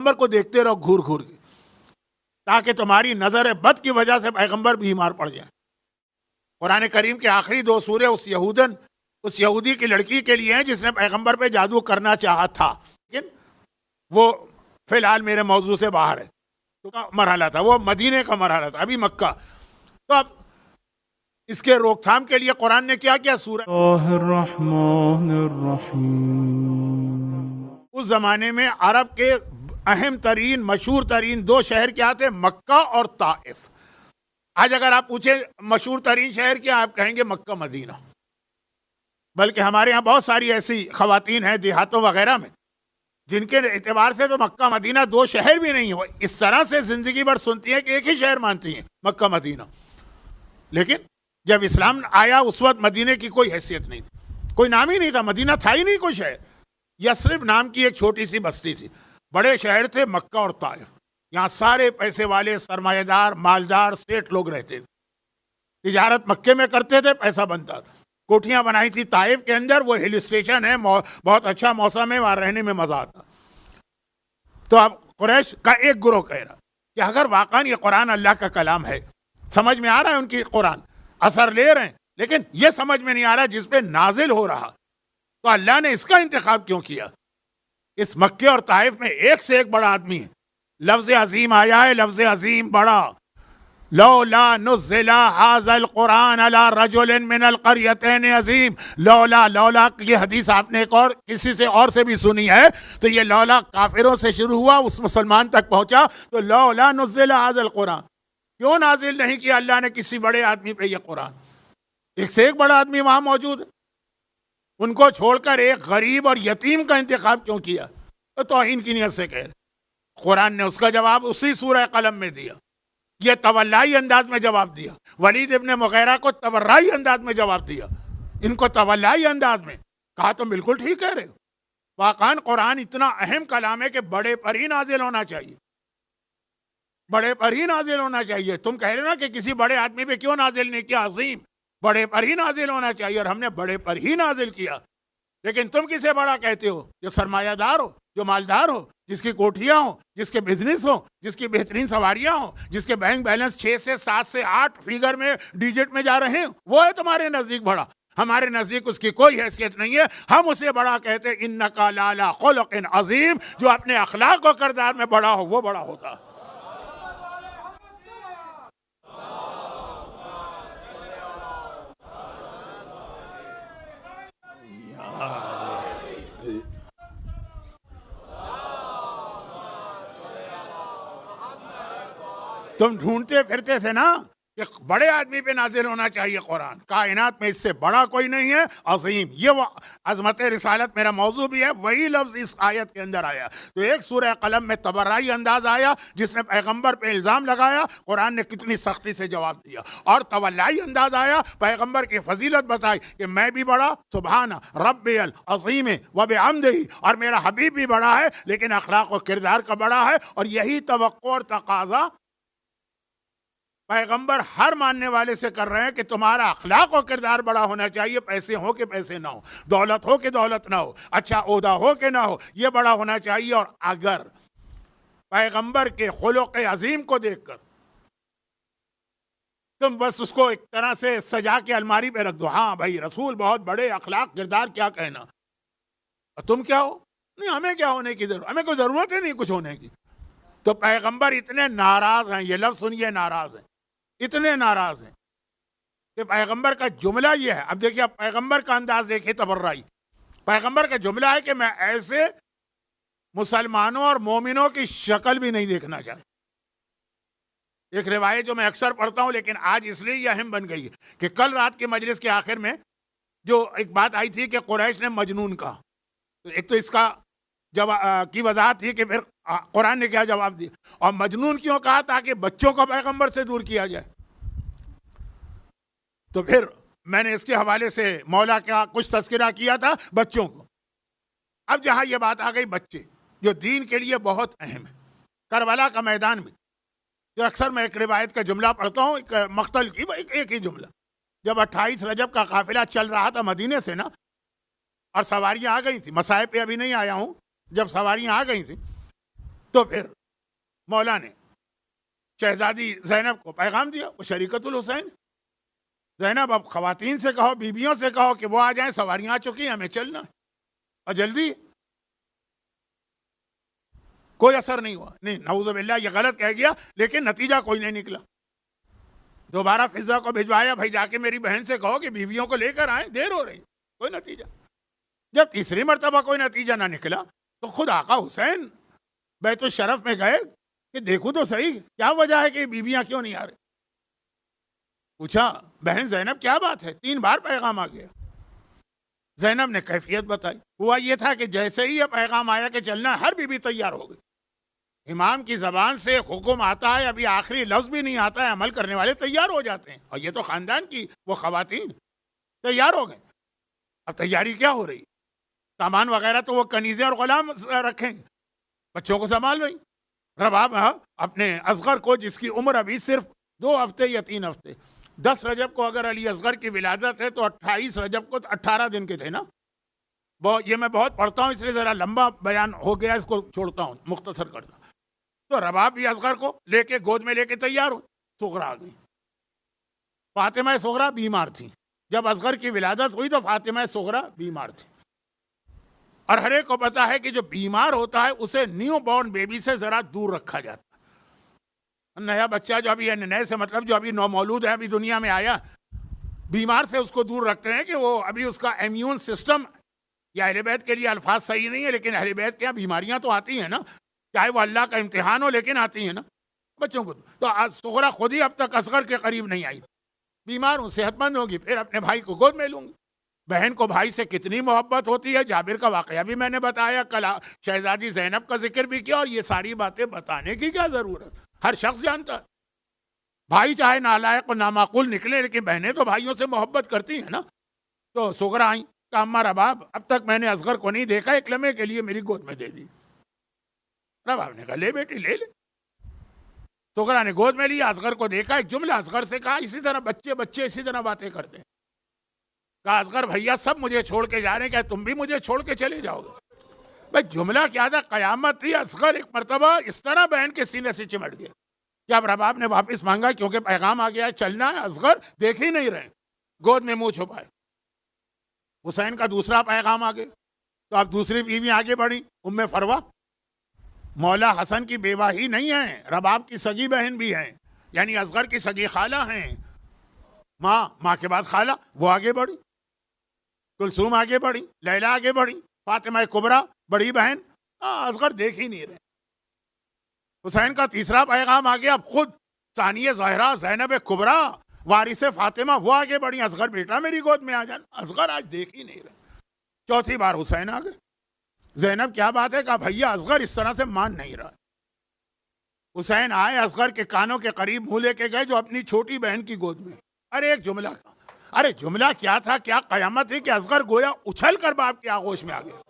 پیغمبر کو دیکھتے رہو گھور گھور کے، تاکہ تمہاری نظر بد کی وجہ سے پیغمبر بیمار پڑ جائیں۔ قرآن کریم کے آخری 2 سورے اس یہودی کی لڑکی کے لیے ہیں جس نے پیغمبر پہ جادو کرنا چاہا تھا، لیکن وہ فی الحال میرے موضوع سے باہر ہے، تو مرحلہ تھا وہ مدینے کا مرحلہ تھا، ابھی مکہ۔ تو اب اس کے روک تھام کے لیے قرآن نے کیا کیا؟ سورہ الرحمن الرحیم۔ اس زمانے میں عرب کے اہم ترین مشہور ترین 2 شہر کیا تھے؟ مکہ اور طائف۔ آج اگر آپ پوچھیں مشہور ترین شہر کیا، آپ کہیں گے مکہ مدینہ، بلکہ ہمارے ہاں بہت ساری ایسی خواتین ہیں دیہاتوں وغیرہ میں جن کے اعتبار سے تو مکہ مدینہ 2 شہر بھی نہیں ہو، اس طرح سے زندگی بھر سنتی ہیں کہ ایک ہی شہر مانتی ہیں، مکہ مدینہ۔ لیکن جب اسلام آیا اس وقت مدینے کی کوئی حیثیت نہیں تھی، کوئی نام ہی نہیں تھا، مدینہ تھا ہی نہیں کوئی شہر۔ یثرب نام کی ایک چھوٹی سی بستی تھی، بڑے شہر تھے مکہ اور طائف، یہاں سارے پیسے والے سرمایہ دار مالدار سیٹ لوگ رہتے تھے، تجارت مکے میں کرتے تھے، پیسہ بنتا تھا، کوٹھیاں بنائی تھی طائف کے اندر، وہ ہل اسٹیشن ہے، بہت اچھا موسم ہے، وہاں رہنے میں مزہ آتا۔ تو اب قریش کا ایک گروہ کہہ رہا کہ اگر واقعا یہ قرآن اللہ کا کلام ہے، سمجھ میں آ رہا ہے ان کی قرآن، اثر لے رہے ہیں، لیکن یہ سمجھ میں نہیں آ رہا جس پہ نازل ہو رہا، تو اللہ نے اس کا انتخاب کیوں کیا؟ اس مکے اور طائف میں ایک سے ایک بڑا آدمی ہے، لفظ عظیم آیا ہے، لفظ عظیم بڑا، لولا نزل هذا القرآن على رجل من القريتين عظیم۔ لولا یہ حدیث آپ نے ایک اور کسی سے اور سے بھی سنی ہے، تو یہ لولا کافروں سے شروع ہوا، اس مسلمان تک پہنچا، تو لولا نزل هذا القرآن، کیوں نازل نہیں کیا اللہ نے کسی بڑے آدمی پہ یہ قرآن؟ ایک سے ایک بڑا آدمی وہاں موجود ہے، ان کو چھوڑ کر ایک غریب اور یتیم کا انتخاب کیوں کیا؟ تو توہین کی نیت سے کہہ رہے۔ قرآن نے اس کا جواب اسی سورہ قلم میں دیا، یہ تولائی انداز میں جواب دیا، ولید ابن مغیرہ کو تبرائی انداز میں جواب دیا، ان کو تولائی انداز میں کہا۔ تو بالکل ٹھیک کہہ رہے ہو، واقعاً قرآن اتنا اہم کلام ہے کہ بڑے پر ہی نازل ہونا چاہیے، بڑے پر ہی نازل ہونا چاہیے۔ تم کہہ رہے نا کہ کسی بڑے آدمی پہ کیوں نازل نہیں کیا؟ عظیم، بڑے پر ہی نازل ہونا چاہیے، اور ہم نے بڑے پر ہی نازل کیا۔ لیکن تم کسے بڑا کہتے ہو؟ جو سرمایہ دار ہو، جو مالدار ہو، جس کی کوٹھیاں ہوں، جس کے بزنس ہوں، جس کی بہترین سواریاں ہوں، جس کے بینک بیلنس 6 سے 7 سے 8 فیگر میں ڈیجٹ میں جا رہے ہیں، وہ ہے تمہارے نزدیک بڑا۔ ہمارے نزدیک اس کی کوئی حیثیت نہیں ہے، ہم اسے بڑا کہتے ہیں انک لعلی خلق عظیم، جو اپنے اخلاق و کردار میں بڑا ہو وہ بڑا ہوتا ہے۔ تم ڈھونڈتے پھرتے تھے نا کہ بڑے آدمی پہ نازل ہونا چاہیے قرآن، کائنات میں اس سے بڑا کوئی نہیں ہے، عظیم۔ یہ وہ عظمت رسالت میرا موضوع بھی ہے، وہی لفظ اس آیت کے اندر آیا۔ تو ایک سورہ قلم میں تبرائی انداز آیا جس نے پیغمبر پہ الزام لگایا، قرآن نے کتنی سختی سے جواب دیا، اور تولائی انداز آیا، پیغمبر کی فضیلت بتائی کہ میں بھی بڑا، سبحان ربی العظیم و بحمدہ، اور میرا حبیب بھی بڑا ہے لیکن اخلاق و کردار کا بڑا ہے۔ اور یہی توقع اور تقاضا پیغمبر ہر ماننے والے سے کر رہے ہیں کہ تمہارا اخلاق و کردار بڑا ہونا چاہیے، پیسے ہو کہ پیسے نہ ہو، دولت ہو کہ دولت نہ ہو، اچھا عہدہ ہو کہ نہ ہو، یہ بڑا ہونا چاہیے۔ اور اگر پیغمبر کے خلق عظیم کو دیکھ کر تم بس اس کو ایک طرح سے سجا کے الماری پہ رکھ دو، ہاں بھائی رسول بہت بڑے، اخلاق کردار کیا کہنا، اور تم کیا ہو؟ نہیں، ہمیں کیا ہونے کی ضرورت، ہمیں کوئی ضرورت ہی نہیں کچھ ہونے کی۔ تو پیغمبر اتنے ناراض ہیں، یہ لفظ سنیے، ناراض ہیں، اتنے ناراض ہیں کہ پیغمبر کا جملہ یہ ہے۔ اب دیکھیے، پیغمبر کا انداز دیکھیے تبرائی، پیغمبر کا جملہ ہے کہ میں ایسے مسلمانوں اور مومنوں کی شکل بھی نہیں دیکھنا چاہتا۔ ایک روایت جو میں اکثر پڑھتا ہوں لیکن آج اس لیے یہ اہم بن گئی ہے کہ کل رات کے مجلس کے آخر میں جو ایک بات آئی تھی کہ قریش نے مجنون کہا، تو ایک تو اس کا کی وضاحت تھی کہ پھر قرآن نے کیا جواب دیا، اور مجنون کیوں کہا؟ تاکہ بچوں کو پیغمبر سے دور کیا جائے۔ تو پھر میں نے اس کے حوالے سے مولا کا کچھ تذکرہ کیا تھا بچوں کو۔ اب جہاں یہ بات آ گئی بچے، جو دین کے لیے بہت اہم ہے، کربلا کا میدان میں جو اکثر میں ایک روایت کا جملہ پڑھتا ہوں، ایک مقتل کی ایک ہی جملہ، جب 28 رجب کا قافلہ چل رہا تھا مدینے سے نا، اور سواریاں آ گئی تھیں، مسائب پہ ابھی نہیں آیا ہوں، جب سواریاں آ گئی تھیں تو پھر مولا نے شہزادی زینب کو پیغام دیا، وہ شریکت الحسین، زینب اب خواتین سے کہو، بیویوں سے کہو کہ وہ آ جائیں، سواریاں آ چکی ہیں، ہمیں چلنا ہے اور جلدی۔ کوئی اثر نہیں ہوا، نہیں نعوذ باللہ یہ غلط کہہ گیا، لیکن نتیجہ کوئی نہیں نکلا۔ دوبارہ فضا کو بھجوایا، بھائی جا کے میری بہن سے کہو کہ بیویوں کو لے کر آئیں، دیر ہو رہی، کوئی نتیجہ۔ جب تیسری مرتبہ کوئی نتیجہ نہ نکلا تو خود آقا حسین بیت الشرف میں گئے کہ دیکھو تو صحیح کیا وجہ ہے کہ بیویاں کیوں نہیں آ رہی۔ پوچھا بہن زینب کیا بات ہے، 3 بار پیغام آ گیا۔ زینب نے کیفیت بتائی، ہوا یہ تھا کہ جیسے ہی یہ پیغام آیا کہ چلنا، ہر بیوی تیار ہو گئی۔ امام کی زبان سے حکم آتا ہے، ابھی آخری لفظ بھی نہیں آتا ہے، عمل کرنے والے تیار ہو جاتے ہیں، اور یہ تو خاندان کی وہ خواتین تیار ہو گئے۔ اب تیاری کیا ہو رہی، سامان وغیرہ تو وہ کنیزیں اور غلام رکھیں گے، بچوں کو سنبھال رہی۔ رباب اپنے اصغر کو، جس کی عمر ابھی صرف 2 ہفتے یا 3 ہفتے، 10 رجب کو اگر علی اصغر کی ولادت ہے تو 28 رجب کو 18 دن کے تھے نا۔ یہ میں بہت پڑھتا ہوں اس لیے ذرا لمبا بیان ہو گیا، اس کو چھوڑتا ہوں، مختصر کرتا ہوں۔ تو رباب بھی اصغر کو لے کے گود میں لے کے تیار ہو، صغرا آ گئی۔ فاطمہ صغرا بیمار تھی، جب اصغر کی ولادت ہوئی تو فاطمہ صغرا بیمار تھی، اور ہر ایک کو پتا ہے کہ جو بیمار ہوتا ہے اسے نیو بورن بیبی سے ذرا دور رکھا جاتا ہے۔ نیا بچہ جو ابھی نئے سے مطلب جو ابھی نومولود ہے، ابھی دنیا میں آیا، بیمار سے اس کو دور رکھتے ہیں کہ وہ ابھی اس کا امیون سسٹم، یا اہل بیت کے لیے الفاظ صحیح نہیں ہے لیکن اہل بیت کے یہاں بیماریاں تو آتی ہیں نا، چاہے وہ اللہ کا امتحان ہو لیکن آتی ہیں نا بچوں کو۔ تو صغرا خود ہی اب تک اصغر کے قریب نہیں آئی، بیمار ہوں، صحت مند ہوگی، پھر اپنے بھائی کو گود میں لوں گی۔ بہن کو بھائی سے کتنی محبت ہوتی ہے، جابر کا واقعہ بھی میں نے بتایا، کل شہزادی زینب کا ذکر بھی کیا، اور یہ ساری باتیں بتانے کی کیا ضرورت، ہر شخص جانتا ہے۔ بھائی چاہے نالائق و نامعقول نکلے لیکن بہنیں تو بھائیوں سے محبت کرتی ہیں نا۔ تو صغرا آئیں کہ اماں رباب اب تک میں نے اصغر کو نہیں دیکھا، ایک لمحے کے لیے میری گود میں دے دی۔ رباب نے کہا لے بیٹی لے لے۔ صغرا نے گود میں لیا، اصغر کو دیکھا، ایک جملہ اصغر سے کہا، اسی طرح بچے اسی طرح باتیں کرتے ہیں۔ کہا اصغر بھیا سب مجھے چھوڑ کے جا رہے ہیں، کیا تم بھی مجھے چھوڑ کے چلے جاؤ گے؟ بھائی جملہ کیا تھا، قیامت تھی۔ اصغر ایک مرتبہ اس طرح بہن کے سینے سے چمٹ گیا کہ اب رباب نے واپس مانگا کیونکہ پیغام آ گیا چلنا ہے۔ اصغر دیکھ ہی نہیں رہے، گود میں منہ چھپائے۔ حسین کا دوسرا پیغام آ گیا تو اب دوسری بیوی آگے بڑھی، ام فروا، مولا حسن کی بیوہ ہی نہیں ہیں، رباب کی سگی بہن بھی ہیں، یعنی اصغر کی سگی خالہ ہیں، ماں کے بعد خالہ، وہ آگے بڑھی۔ کلثوم آگے بڑھی، لیلا آگے بڑھی، فاطمہ کبریٰ بڑی بہن، اصغر دیکھ ہی نہیں رہے۔ حسین کا تیسرا پیغام آ گیا، اب خود ثانیہ زہرا زینب کبریٰ وارث فاطمہ وہ آگے بڑھی، اصغر بیٹا میری گود میں آ جانا، اصغر آج دیکھ ہی نہیں رہے۔ چوتھی بار حسین آ گئے، زینب کیا بات ہے، کہا بھیا اصغر اس طرح سے مان نہیں رہا۔ حسین آئے، اصغر کے کانوں کے قریب منہ لے کے گئے جو اپنی چھوٹی بہن کی گود میں، ارے ایک جملہ کا، ارے جملہ کیا تھا، کیا قیامت تھی کہ اصغر گویا اچھل کر باپ کی آغوش میں آ گیا۔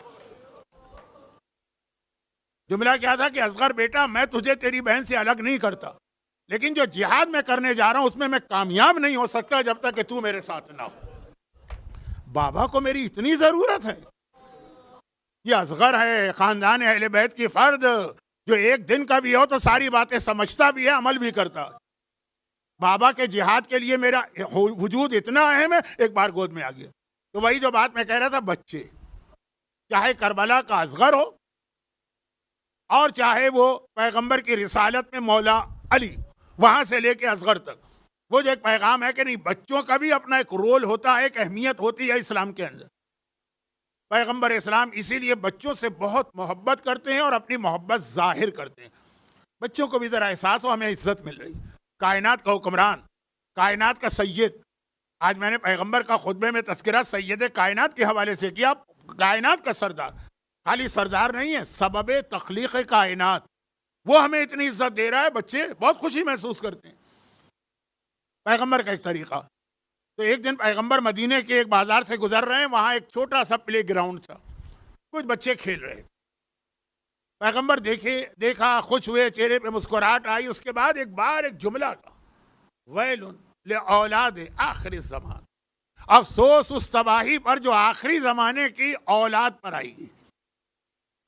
جملہ کیا تھا کہ اصغر بیٹا میں تجھے تیری بہن سے الگ نہیں کرتا، لیکن جو جہاد میں کرنے جا رہا ہوں اس میں کامیاب نہیں ہو سکتا جب تک کہ تو میرے ساتھ نہ ہو۔ بابا کو میری اتنی ضرورت ہے، یہ اصغر ہے، خاندان اہل بیت کی فرد، جو ایک دن کا بھی ہو تو ساری باتیں سمجھتا بھی ہے، عمل بھی کرتا۔ بابا کے جہاد کے لیے میرا وجود اتنا اہم ہے، ایک بار گود میں آ گیا۔ تو وہی جو بات میں کہہ رہا تھا، بچے چاہے کربلا کا اصغر ہو اور چاہے وہ پیغمبر کی رسالت میں مولا علی، وہاں سے لے کے اصغر تک، وہ جو ایک پیغام ہے کہ نہیں، بچوں کا بھی اپنا ایک رول ہوتا ہے، ایک اہمیت ہوتی ہے اسلام کے اندر۔ پیغمبر اسلام اسی لیے بچوں سے بہت محبت کرتے ہیں اور اپنی محبت ظاہر کرتے ہیں۔ بچوں کو بھی ذرا احساس ہو ہمیں عزت مل رہی، کائنات کا حکمران، کائنات کا سید۔ آج میں نے پیغمبر کا خطبے میں تذکرہ سید کائنات کے حوالے سے کیا، کائنات کا سردار، خالی سردار نہیں ہے، سبب تخلیق کائنات، وہ ہمیں اتنی عزت دے رہا ہے، بچے بہت خوشی محسوس کرتے ہیں۔ پیغمبر کا ایک طریقہ، تو ایک دن پیغمبر مدینے کے ایک بازار سے گزر رہے ہیں، وہاں ایک چھوٹا سا پلے گراؤنڈ تھا، کچھ بچے کھیل رہے تھے۔ پیغمبر دیکھا، خوش ہوئے، چہرے پہ مسکراہٹ آئی۔ اس کے بعد ایک جملہ کا، ویل لأولاد آخر الزمان، افسوس اس تباہی پر جو آخری زمانے کی اولاد پر آئے گی۔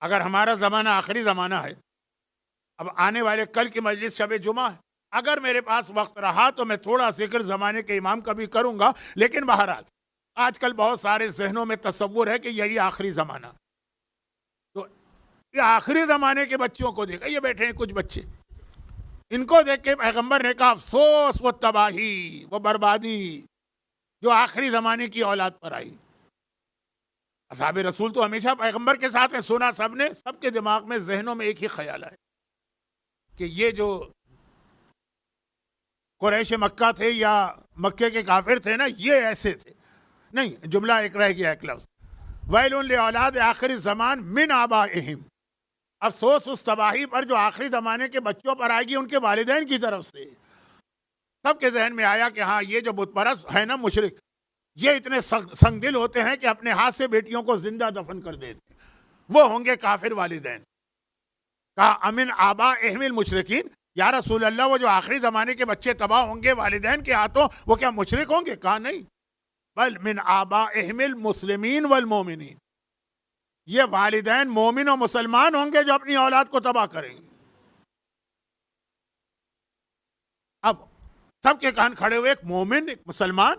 اگر ہمارا زمانہ آخری زمانہ ہے اب آنے والے کل کی مجلس شب جمعہ ہے، اگر میرے پاس وقت رہا تو میں تھوڑا ذکر زمانے کے امام کا بھی کروں گا، لیکن بہرحال آج کل بہت سارے ذہنوں میں تصور ہے کہ یہی آخری زمانہ، تو یہ آخری زمانے کے بچوں کو دیکھا، یہ بیٹھے ہیں کچھ بچے، ان کو دیکھ کے پیغمبر نے کہا افسوس وہ تباہی وہ بربادی جو آخری زمانے کی اولاد پر آئی۔ اصحاب رسول تو ہمیشہ پیغمبر کے ساتھ ہیں، سنا سب نے، سب کے دماغ میں ذہنوں میں ایک ہی خیال ہے کہ یہ جو قریش مکہ تھے یا مکے کے کافر تھے نا، یہ ایسے تھے نہیں۔ جملہ ایک رہ گیا، ایک لفظ، ویل لأولاد آخر الزمان من آبائہم، افسوس اس تباہی پر جو آخری زمانے کے بچوں پر آئے گی ان کے والدین کی طرف سے۔ سب کے ذہن میں آیا کہ ہاں یہ جو بت پرست ہے نا مشرک، یہ اتنے سنگ دل ہوتے ہیں کہ اپنے ہاتھ سے بیٹیوں کو زندہ دفن کر دیتے، وہ ہوں گے کافر والدین۔ کہا امن آبائہم المشرکین، یا رسول اللہ وہ جو آخری زمانے کے بچے تباہ ہوں گے والدین کے ہاتھوں، وہ کیا مشرک ہوں گے؟ کہا نہیں، بل من آبائہم المسلمین والمومنین، یہ والدین مومن و مسلمان ہوں گے جو اپنی اولاد کو تباہ کریں گے۔ اب سب کے کان کھڑے ہوئے، ایک مومن ایک مسلمان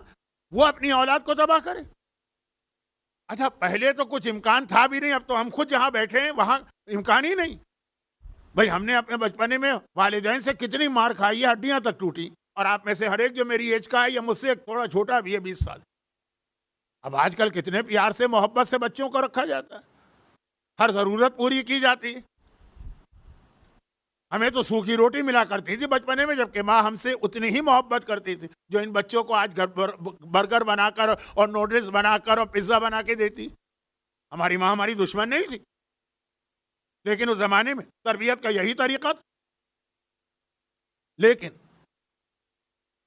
وہ اپنی اولاد کو تباہ کرے؟ اچھا پہلے تو کچھ امکان تھا بھی نہیں، اب تو ہم خود جہاں بیٹھے ہیں وہاں امکان ہی نہیں۔ بھائی ہم نے اپنے بچپنے میں والدین سے کتنی مار کھائی ہے، ہڈیاں تک ٹوٹی، اور آپ میں سے ہر ایک جو میری ایج کا ہے یا مجھ سے ایک تھوڑا چھوٹا بھی ہے 20 سال، اب آج کل کتنے پیار سے محبت سے بچوں کو رکھا جاتا ہے، ہر ضرورت پوری کی جاتی ہے۔ ہمیں تو سوکھی روٹی ملا کرتی تھی بچپنے میں، جبکہ ماں ہم سے اتنی ہی محبت کرتی تھی جو ان بچوں کو آج برگر بنا کر اور نوڈلز بنا کر اور پیزا بنا کے دیتی۔ ہماری ماں ہماری دشمن نہیں تھی، لیکن اس زمانے میں تربیت کا یہی طریقہ تھا۔ لیکن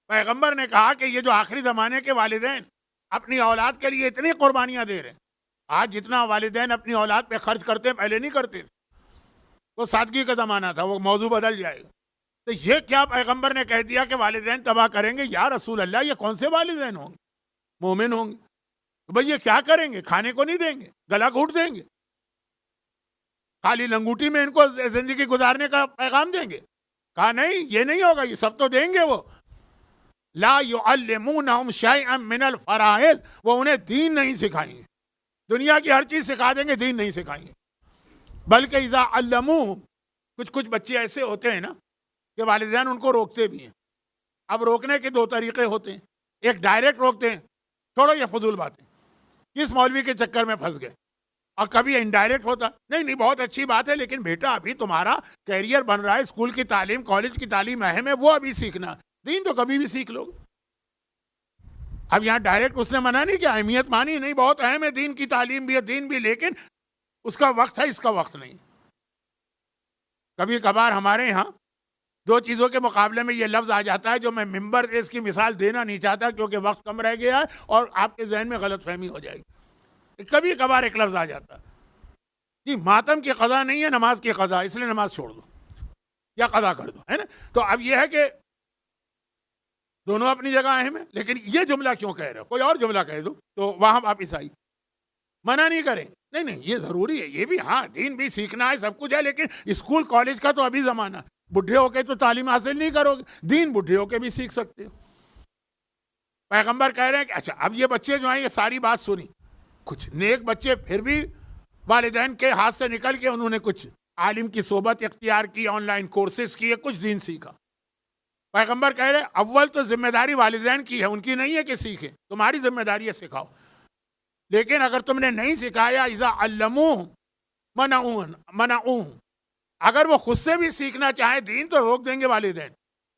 پیغمبر نے کہا کہ یہ جو آخری زمانے کے والدین اپنی اولاد کے لیے اتنی قربانیاں دے رہے ہیں، آج جتنا والدین اپنی اولاد پہ خرچ کرتے پہلے نہیں کرتے تھے، وہ سادگی کا زمانہ تھا، وہ موضوع بدل جائے گا۔ تو یہ کیا پیغمبر نے کہہ دیا کہ والدین تباہ کریں گے؟ یا رسول اللہ یہ کون سے والدین ہوں گے؟ مومن ہوں گے تو بھئی یہ کیا کریں گے؟ کھانے کو نہیں دیں گے، گلا گھونٹ دیں گے، خالی لنگوٹی میں ان کو زندگی گزارنے کا پیغام دیں گے؟ کہا نہیں، یہ نہیں ہوگا، یہ سب تو دیں گے۔ وہ لا يعلمونہم شیئا من الفرائض، وہ انہیں دین نہیں سکھائیں گے، دنیا کی ہر چیز سکھا دیں گے، دین نہیں سکھائیں گے۔ بلکہ اذا علموہم، کچھ بچے ایسے ہوتے ہیں نا کہ والدین ان کو روکتے بھی ہیں۔ اب روکنے کے 2 طریقے ہوتے ہیں، ایک ڈائریکٹ روکتے ہیں، چھوڑو یہ فضول باتیں، کس مولوی کے چکر میں پھنس گئے، اور کبھی انڈائریکٹ ہوتا، نہیں بہت اچھی بات ہے لیکن بیٹا ابھی تمہارا کیریئر بن رہا ہے، اسکول کی تعلیم کالج کی تعلیم اہم ہے، وہ ابھی سیکھنا، دین تو کبھی بھی سیکھ لو گے۔ اب یہاں ڈائریکٹ اس نے منع نہیں کیا، اہمیت مانی، نہیں بہت اہم ہے، دین کی تعلیم بھی ہے، دین بھی، لیکن اس کا وقت ہے، اس کا وقت نہیں۔ کبھی کبھار ہمارے ہاں 2 چیزوں کے مقابلے میں یہ لفظ آ جاتا ہے جو میں ممبر پہ اس کی مثال دینا نہیں چاہتا کیونکہ وقت کم رہ گیا ہے اور آپ کے ذہن میں غلط فہمی ہو جائے گی۔ کبھی کبھار ایک لفظ آ جاتا ہے جی ماتم کی قضا نہیں ہے، نماز کی قضا، اس لیے نماز چھوڑ دو یا قضا کر دو، ہے نا؟ تو اب یہ ہے کہ دونوں اپنی جگہ اہم ہیں، لیکن یہ جملہ کیوں کہہ رہے ہو؟ کوئی اور جملہ کہہ دو تو وہاں واپس آئی، منع نہیں کریں، نہیں یہ ضروری ہے، یہ بھی ہاں دین بھی سیکھنا ہے، سب کچھ ہے، لیکن اسکول کالج کا تو ابھی زمانہ، بڈھے ہو کے تو تعلیم حاصل نہیں کرو گے، دین بڈھے ہو کے بھی سیکھ سکتے ہو۔ پیغمبر کہہ رہے ہیں کہ اچھا اب یہ بچے جو ہیں یہ ساری بات سنی، کچھ نیک بچے پھر بھی والدین کے ہاتھ سے نکل کے انہوں نے کچھ عالم کی صحبت اختیار کی، آن لائن کورسز کیے، کچھ دین سیکھا۔ پیغمبر کہہ رہے اول تو ذمہ داری والدین کی ہے، ان کی نہیں ہے کہ سیکھیں، تمہاری ذمہ داری ہے سکھاؤ، لیکن اگر تم نے نہیں سکھایا اذا علموہ منعوہ، اگر وہ خود سے بھی سیکھنا چاہیں دین تو روک دیں گے والدین۔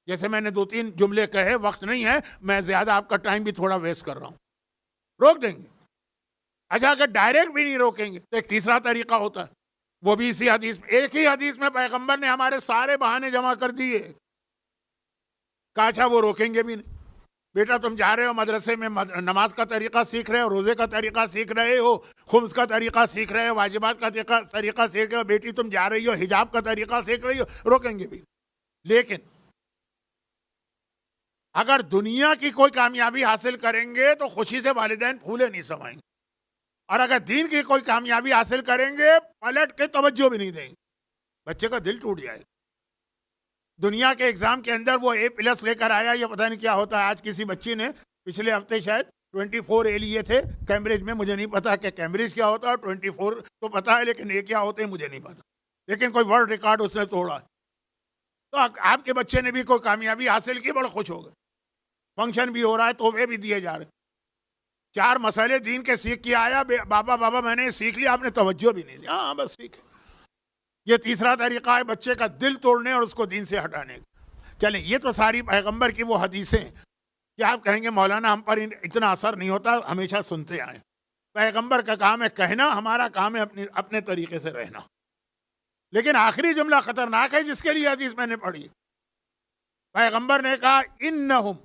جیسے میں نے 2-3 جملے کہے، وقت نہیں ہے، میں زیادہ آپ کا ٹائم بھی تھوڑا ویسٹ کر رہا ہوں، روک دیں گے۔ اچھا اگر ڈائریکٹ بھی نہیں روکیں گے تو ایک تیسرا طریقہ ہوتا ہے، وہ بھی اسی حدیث میں، ایک ہی حدیث میں پیغمبر نے ہمارے سارے بہانے جمع کر دیے۔ کہا اچھا وہ روکیں گے بھی نہیں، بیٹا تم جا رہے ہو مدرسے میں، نماز کا طریقہ سیکھ رہے ہو، روزے کا طریقہ سیکھ رہے ہو، خمس کا طریقہ سیکھ رہے ہو، واجبات کا طریقہ سیکھ رہے ہو، بیٹی تم جا رہی ہو حجاب کا طریقہ سیکھ رہی ہو، روکیں گے بھی۔ لیکن اگر دنیا کی کوئی کامیابی حاصل کریں گے تو خوشی سے والدین پھولے نہیں سمائیں گے، اور اگر دین کی کوئی کامیابی حاصل کریں گے پلٹ کے توجہ بھی نہیں دیں گے، بچے کا دل ٹوٹ جائے گا۔ دنیا کے ایگزام کے اندر وہ A+ لے کر آیا، یا پتہ نہیں کیا ہوتا ہے. آج کسی بچی نے پچھلے ہفتے شاید 24 A لیے تھے کیمبرج میں. مجھے نہیں پتا کہ کیمبرج کیا ہوتا ہے، 24 تو پتا ہے، لیکن یہ کیا ہوتے ہیں مجھے نہیں پتا. لیکن کوئی ورلڈ ریکارڈ اس نے توڑا. تو آپ کے بچے نے بھی کوئی کامیابی حاصل کی، بڑا خوش ہو گئے. فنکشن بھی ہو رہا ہے، تحفے بھی دیے جا رہے. 4 مسئلے دین کے سیکھ کے آیا، بابا میں نے سیکھ لیا، آپ نے توجہ بھی نہیں دی. ہاں بس ٹھیک ہے. یہ تیسرا طریقہ ہے بچے کا دل توڑنے اور اس کو دین سے ہٹانے کا. چلیں، یہ تو ساری پیغمبر کی وہ حدیثیں کہ آپ کہیں گے مولانا ہم پر اتنا اثر نہیں ہوتا، ہمیشہ سنتے آئیں. پیغمبر کا کام ہے کہنا، ہمارا کام ہے اپنے طریقے سے رہنا. لیکن آخری جملہ خطرناک ہے جس کے لیے حدیث میں نے پڑھی. پیغمبر نے کہا انہم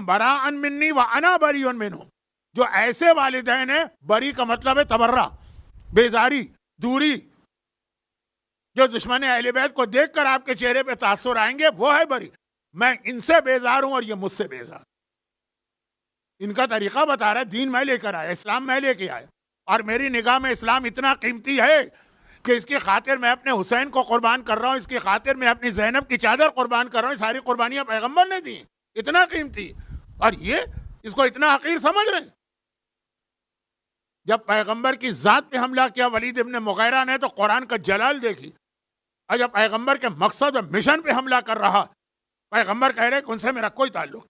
براء منی وانا بریء منہم. جو ایسے والدین ہیں، بری کا مطلب ہے تبرہ، بیزاری، دوری. جو دشمن اہل بیت کو دیکھ کر آپ کے چہرے پہ تاثر آئیں گے، وہ ہے بری. میں ان سے بیزار ہوں اور یہ مجھ سے بیزار. ان کا طریقہ بتا رہا ہے، دین میں لے کر آیا، اسلام میں لے کے آیا. اور میری نگاہ میں اسلام اتنا قیمتی ہے کہ اس کی خاطر میں اپنے حسین کو قربان کر رہا ہوں، اس کی خاطر میں اپنی زینب کی چادر قربان کر رہا ہوں. ساری قربانیاں پیغمبر نے دی، اتنا قیمتی. اور یہ اس کو اتنا حقیر سمجھ رہے ہیں. جب پیغمبر کی ذات پہ حملہ کیا ولید ابن مغیرہ نے، تو قرآن کا جلال دیکھی. اور جب پیغمبر کے مقصد اور مشن پہ حملہ کر رہا، پیغمبر کہہ رہے کہ ان سے میرا کوئی تعلق.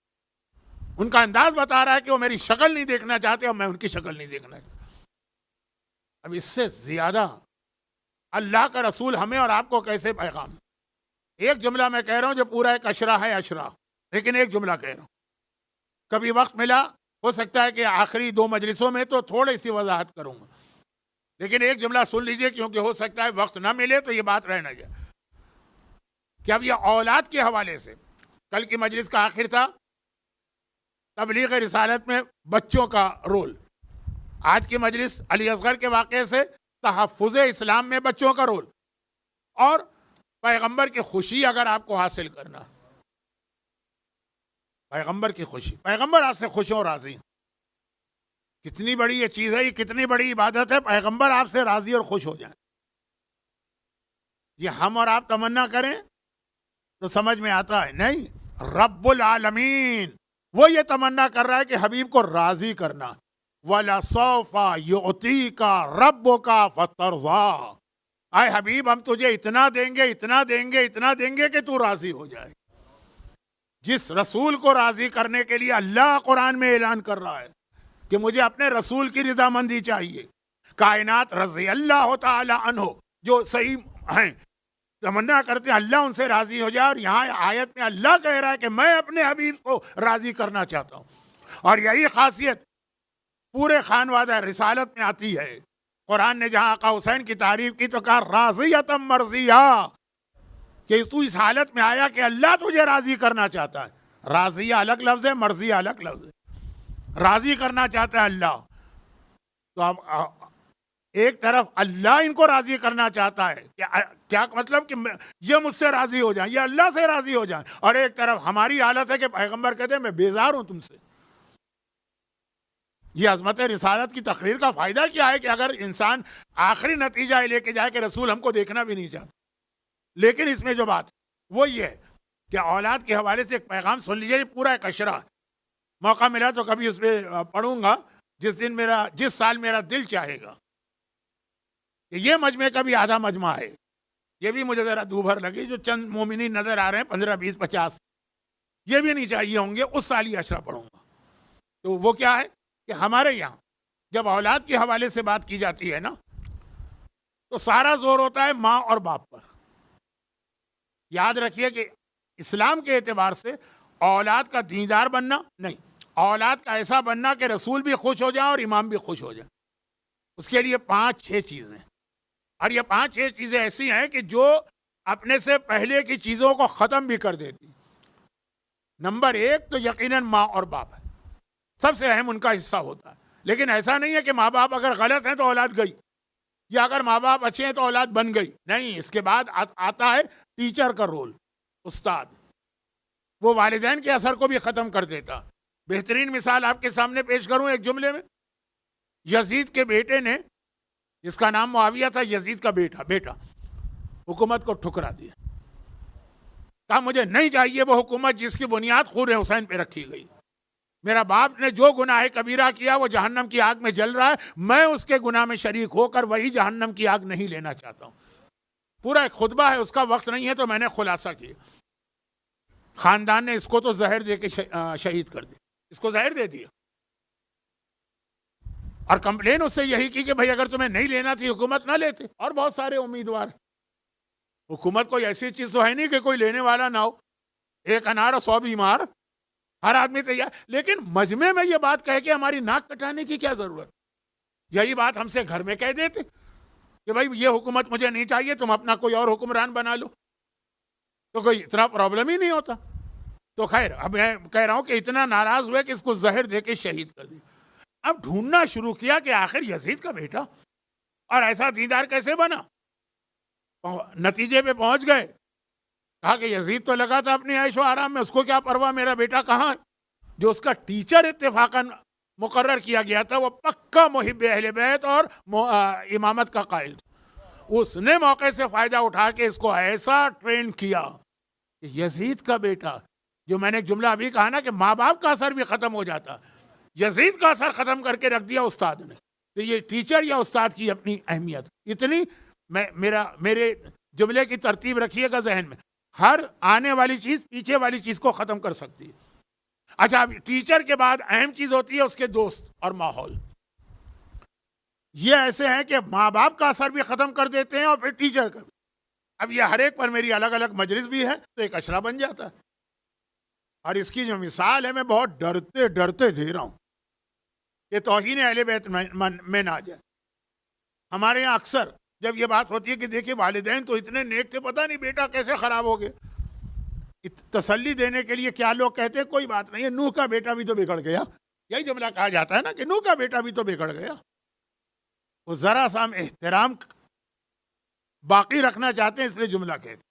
ان کا انداز بتا رہا ہے کہ وہ میری شکل نہیں دیکھنا چاہتے اور میں ان کی شکل نہیں دیکھنا چاہتا. اب اس سے زیادہ اللہ کا رسول ہمیں اور آپ کو کیسے پیغام. ایک جملہ میں کہہ رہا ہوں جو پورا ایک اشرا ہے، اشرا، لیکن ایک جملہ کہہ رہا ہوں. کبھی وقت ملا، ہو سکتا ہے کہ آخری 2 مجلسوں میں تو تھوڑی سی وضاحت کروں گا، لیکن ایک جملہ سن لیجئے، کیونکہ ہو سکتا ہے وقت نہ ملے تو یہ بات رہ نہ جائے. کہ اب یہ اولاد کے حوالے سے کل کی مجلس کا آخر تھا تبلیغ رسالت میں بچوں کا رول. آج کی مجلس علی اصغر کے واقعے سے تحفظ اسلام میں بچوں کا رول، اور پیغمبر کی خوشی اگر آپ کو حاصل کرنا، پیغمبر کی خوشی، پیغمبر آپ سے خوش اور راضی. کتنی بڑی یہ چیز ہے، یہ کتنی بڑی عبادت ہے، پیغمبر آپ سے راضی اور خوش ہو جائیں. یہ ہم اور آپ تمنا کریں تو سمجھ میں آتا ہے نہیں. رب العالمین وہ یہ تمنا کر رہا ہے کہ حبیب کو راضی کرنا. وَلَسَوْفَ يُعْطِيكَ رَبُّكَ فَتَرْضَىٰ. اے حبیب ہم تجھے اتنا دیں گے، اتنا دیں گے، اتنا دیں گے کہ تو راضی ہو جائے. جس رسول کو راضی کرنے کے لیے اللہ قرآن میں اعلان کر رہا ہے کہ مجھے اپنے رسول کی رضامندی چاہیے. کائنات رضی اللہ تعالی عنہ جو صحیح ہیں تمنا کرتے ہیں اللہ ان سے راضی ہو جائے. اور یہاں آیت میں اللہ کہہ رہا ہے کہ میں اپنے حبیب کو راضی کرنا چاہتا ہوں. اور یہی خاصیت پورے خانوادہ رسالت میں آتی ہے. قرآن نے جہاں آقا حسین کی تعریف کی تو کہا راضیۃ مرضیہ، کہ تو اس حالت میں آیا کہ اللہ تجھے راضی کرنا چاہتا ہے. راضیہ الگ لفظ ہے، مرضیہ الگ لفظ ہے. راضی کرنا چاہتا ہے اللہ. تو اب ایک طرف اللہ ان کو راضی کرنا چاہتا ہے، کیا مطلب کہ یہ مجھ سے راضی ہو جائیں، یہ اللہ سے راضی ہو جائیں. اور ایک طرف ہماری حالت ہے کہ پیغمبر کہتے ہیں میں بیزار ہوں تم سے. یہ عظمت رسالت کی تقریر کا فائدہ کیا ہے کہ اگر انسان آخری نتیجہ لے کے جائے کہ رسول ہم کو دیکھنا بھی نہیں چاہتا. لیکن اس میں جو بات وہ یہ ہے کہ اولاد کے حوالے سے ایک پیغام سن لیجیے. یہ پورا ایک اشرا. موقع ملا تو کبھی اس پہ پڑھوں گا جس سال میرا دل چاہے گا. یہ مجمع کا بھی آدھا مجمع ہے. یہ بھی مجھے ذرا دوبھر لگی. جو چند مومنین نظر آ رہے ہیں 15 20 50 یہ بھی نہیں چاہیے ہوں گے. اس سال یہ اشرا پڑھوں گا. تو وہ کیا ہے کہ ہمارے یہاں جب اولاد کے حوالے سے بات کی جاتی ہے نا تو سارا زور ہوتا ہے ماں اور باپ پر. یاد رکھیے کہ اسلام کے اعتبار سے اولاد کا دیندار بننا نہیں، اولاد کا ایسا بننا کہ رسول بھی خوش ہو جائیں اور امام بھی خوش ہو جائیں. اس کے لیے 5-6 چیزیں. اور یہ 5-6 چیزیں ایسی ہیں کہ جو اپنے سے پہلے کی چیزوں کو ختم بھی کر دیتی. نمبر 1 تو یقیناً ماں اور باپ ہے. سب سے اہم ان کا حصہ ہوتا ہے. لیکن ایسا نہیں ہے کہ ماں باپ اگر غلط ہیں تو اولاد گئی، یا اگر ماں باپ اچھے ہیں تو اولاد بن گئی. نہیں، اس کے بعد آتا ہے ٹیچر کا رول، استاد. وہ والدین کے اثر کو بھی ختم کر دیتا. بہترین مثال آپ کے سامنے پیش کروں ایک جملے میں. یزید کے بیٹے نے، جس کا نام معاویہ تھا، یزید کا بیٹا حکومت کو ٹھکرا دیا. کہا مجھے نہیں چاہیے وہ حکومت جس کی بنیاد خون حسین پہ رکھی گئی. میرا باپ نے جو گناہ کبیرہ کیا وہ جہنم کی آگ میں جل رہا ہے, میں اس کے گناہ میں شریک ہو کر وہی جہنم کی آگ نہیں لینا چاہتا ہوں. پورا ایک خطبہ ہے, اس کا وقت نہیں ہے تو میں نے خلاصہ کیا. خاندان نے اس کو تو زہر دے کے شہید کر دیا, اس کو زہر دے دیا. اور کمپلین اس سے یہی کی کہ بھائی اگر تمہیں نہیں لینا تھی حکومت نہ لیتے. اور بہت سارے امیدوار, حکومت کوئی ایسی چیز تو ہے نہیں کہ کوئی لینے والا نہ ہو. ایک انار اور 100 بیمار, ہر آدمی تیار. لیکن مجمع میں یہ بات کہہ کے ہماری ناک کٹانے کی کیا ضرورت؟ یہی بات ہم سے گھر میں کہہ دیتے کہ بھائی یہ حکومت مجھے نہیں چاہیے, تم اپنا کوئی اور حکمران بنا لو, تو کوئی اتنا پرابلم ہی نہیں ہوتا. تو خیر, اب میں کہہ رہا ہوں کہ اتنا ناراض ہوئے کہ اس کو زہر دے کے شہید کر دی. اب ڈھونڈنا شروع کیا کہ آخر یزید کا بیٹا اور ایسا دیندار کیسے بنا. نتیجے پہ پہنچ گئے, کہا کہ یزید تو لگا تھا اپنی عیش و آرام میں, اس کو کیا پرواہ میرا بیٹا کہاں ہے. جو اس کا ٹیچر اتفاقاً مقرر کیا گیا تھا وہ پکا محب اہل بیت اور امامت کا قائل تھا. اس نے موقع سے فائدہ اٹھا کے اس کو ایسا ٹرین کیا کہ یزید کا بیٹا, جو میں نے ایک جملہ ابھی کہا نا کہ ماں باپ کا اثر بھی ختم ہو جاتا, یزید کا اثر ختم کر کے رکھ دیا استاد نے. تو یہ ٹیچر یا استاد کی اپنی اہمیت اتنی. میرے جملے کی ترتیب رکھیے گا ذہن میں, ہر آنے والی چیز پیچھے والی چیز کو ختم کر سکتی ہے. اچھا, ٹیچر کے بعد اہم چیز ہوتی ہے اس کے دوست اور ماحول. یہ ایسے ہیں کہ ماں باپ کا اثر بھی ختم کر دیتے ہیں اور پھر ٹیچر کا بھی. اب یہ ہر ایک پر میری الگ الگ مجلس بھی ہے تو ایک اشرا بن جاتا ہے. اور اس کی جو مثال ہے میں بہت ڈرتے ڈرتے دے رہا ہوں کہ توہین اہل بیت میں نہ آ جائے. ہمارے یہاں اکثر جب یہ بات ہوتی ہے کہ دیکھیں والدین تو اتنے نیک تھے, پتہ نہیں بیٹا کیسے خراب ہو گئے, تسلی دینے کے لیے کیا لوگ کہتے ہیں کوئی بات نہیں ہے, نوح کا بیٹا بھی تو بگڑ گیا. یہی جملہ کہا جاتا ہے نا کہ نوح کا بیٹا بھی تو بگڑ گیا. وہ ذرا سا ہم احترام باقی رکھنا چاہتے ہیں اس لیے جملہ کہتے ہیں,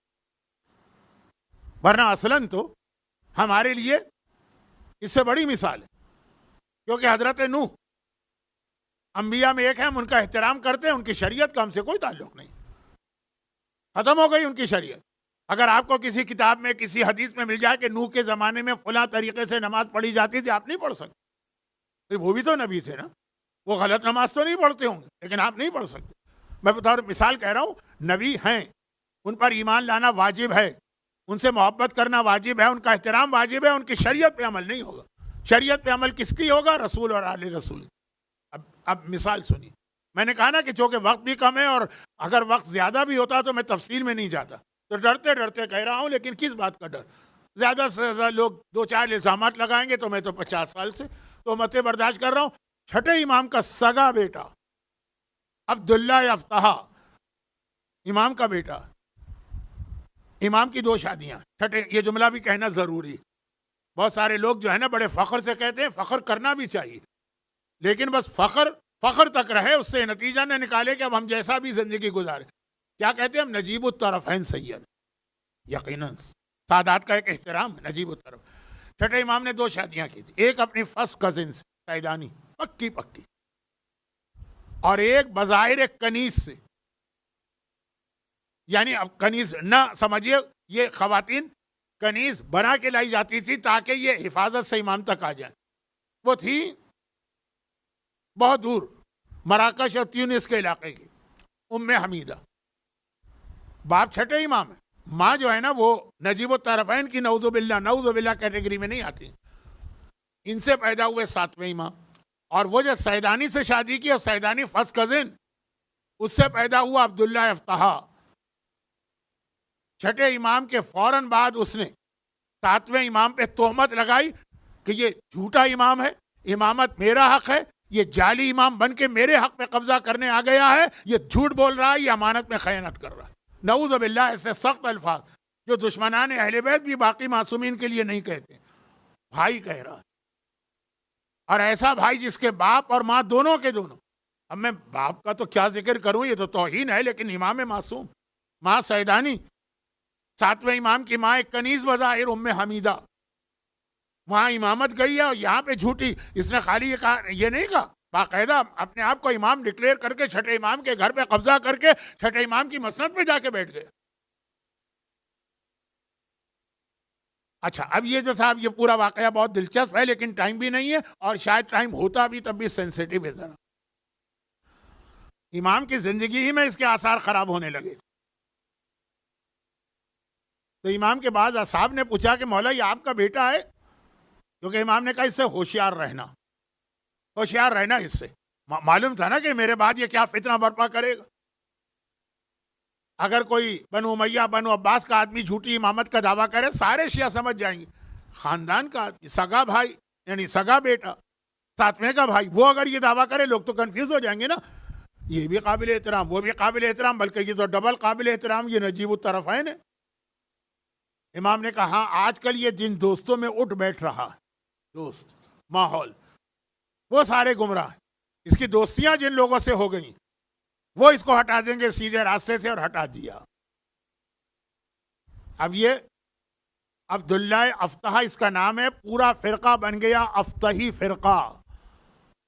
ورنہ اصلاً تو ہمارے لیے اس سے بڑی مثال ہے. کیونکہ حضرت نوح انبیاء میں ایک ہے, ہم ان کا احترام کرتے ہیں, ان کی شریعت کا ہم سے کوئی تعلق نہیں, ختم ہو گئی ان کی شریعت. اگر آپ کو کسی کتاب میں کسی حدیث میں مل جائے کہ نوح کے زمانے میں فلاں طریقے سے نماز پڑھی جاتی تھی, آپ نہیں پڑھ سکتے. وہ بھی تو نبی تھے نا, وہ غلط نماز تو نہیں پڑھتے ہوں گے, لیکن آپ نہیں پڑھ سکتے. میں بطور مثال کہہ رہا ہوں, نبی ہیں, ان پر ایمان لانا واجب ہے, ان سے محبت کرنا واجب ہے, ان کا احترام واجب ہے, ان کی شریعت پہ عمل نہیں ہوگا. شریعت پہ عمل کس کی ہوگا؟ رسول اور آل رسول. اب مثال سنی. میں نے کہا نا کہ چونکہ وقت بھی کم ہے اور اگر وقت زیادہ بھی ہوتا تو میں تفصیل میں نہیں جاتا, تو ڈرتے ڈرتے کہہ رہا ہوں. لیکن کس بات کا ڈر؟ زیادہ سے زیادہ لوگ 2-4 الزامات لگائیں گے تو میں تو 50 سال سے تہمتیں برداشت کر رہا ہوں. چھٹے امام کا سگا بیٹا عبداللہ افتح, امام کا بیٹا, امام کی 2 شادیاں, چھٹے. یہ جملہ بھی کہنا ضروری. بہت سارے لوگ جو ہے نا بڑے فخر سے کہتے ہیں, فخر کرنا بھی چاہیے, لیکن بس فخر تک رہے, اس سے نتیجہ نہ نکالے کہ اب ہم جیسا بھی زندگی گزارے. کیا کہتے ہیں ہم؟ نجیب الطرفین سید. یقیناً سادات کا ایک احترام ہے نجیب الطرف. چھٹے امام نے 2 شادیاں کی تھی, ایک اپنی فرسٹ کزن سے سیدانی پکی اور ایک بظاہر ایک کنیز سے. یعنی اب کنیز نہ سمجھیے, یہ خواتین کنیز بنا کے لائی جاتی تھی تاکہ یہ حفاظت سے امام تک آ جائیں. وہ تھی بہت دور, مراکش اور تیونس کے علاقے کی, ام حمیدہ. باپ چھٹے امام ہے, ماں جو ہے نا وہ نجیب الطرفین کی نعوذ باللہ کیٹیگری میں نہیں آتی. ان سے پیدا ہوئے 7ویں امام. اور وہ جو سیدانی سے شادی کی, اور سیدانی فرسٹ کزن, اس سے پیدا ہوا عبداللہ افتح. چھٹے امام کے فوراً بعد اس نے 7ویں امام پہ تہمت لگائی کہ یہ جھوٹا امام ہے, امامت میرا حق ہے, یہ جعلی امام بن کے میرے حق پہ قبضہ کرنے آ گیا ہے, یہ جھوٹ بول رہا ہے, یہ امانت میں خیانت کر رہا ہے. نعوذ باللہ. ایسے سخت الفاظ جو دشمنان اہل بیت بھی باقی معصومین کے لیے نہیں کہتے. بھائی کہہ رہا ہے, اور ایسا بھائی جس کے باپ اور ماں دونوں کے دونوں. اب میں باپ کا تو کیا ذکر کروں, یہ تو توہین ہے, لیکن امام معصوم, ماں سیدانی, 7ویں امام کی ماں ایک کنیز بظاہر ام حمیدہ, وہاں امامت گئی ہے, اور یہاں پہ جھوٹی. اس نے خالی یہ نہیں کہا, باقاعدہ اپنے آپ کو امام ڈکلیئر کر کے چھٹے امام کے گھر پہ قبضہ کر کے چھٹے امام کی مسند پہ جا کے بیٹھ گئے. اچھا، اب یہ جو تھا، اب یہ پورا واقعہ بہت دلچسپ ہے لیکن ٹائم بھی نہیں ہے، اور شاید ٹائم ہوتا بھی تب بھی سینسیٹیو ہے ذرا۔ امام کی زندگی ہی میں اس کے آثار خراب ہونے لگے تھے۔ تو امام کے بعض اصحاب نے پوچھا کہ مولا یہ آپ کا بیٹا ہے؟ کیونکہ امام نے کہا اس سے ہوشیار رہنا، ہوشیار رہنا اس سے۔ معلوم تھا نا کہ میرے بعد یہ کیا فتنہ برپا کرے گا۔ اگر کوئی بنو امیہ بنو عباس کا آدمی جھوٹی امامت کا دعویٰ کرے، سارے شیعہ سمجھ جائیں گے، خاندان کا آدمی، سگا بھائی یعنی سگا بیٹا، ساتویں کا بھائی، وہ اگر یہ دعویٰ کرے لوگ تو کنفیوز ہو جائیں گے نا، یہ بھی قابل احترام وہ بھی قابل احترام، بلکہ یہ تو ڈبل قابل احترام، یہ نجیب الطرفین ہے۔ امام نے کہا ہاں آج کل یہ جن دوستوں میں اٹھ بیٹھ رہا ہے، دوست ماحول، وہ سارے گمراہ ہیں۔ اس کی دوستیاں جن لوگوں سے ہو گئیں وہ اس کو ہٹا دیں گے سیدھے راستے سے، اور ہٹا دیا۔ اب یہ عبداللہ افتح اس کا نام ہے، پورا فرقہ بن گیا افتحی فرقہ،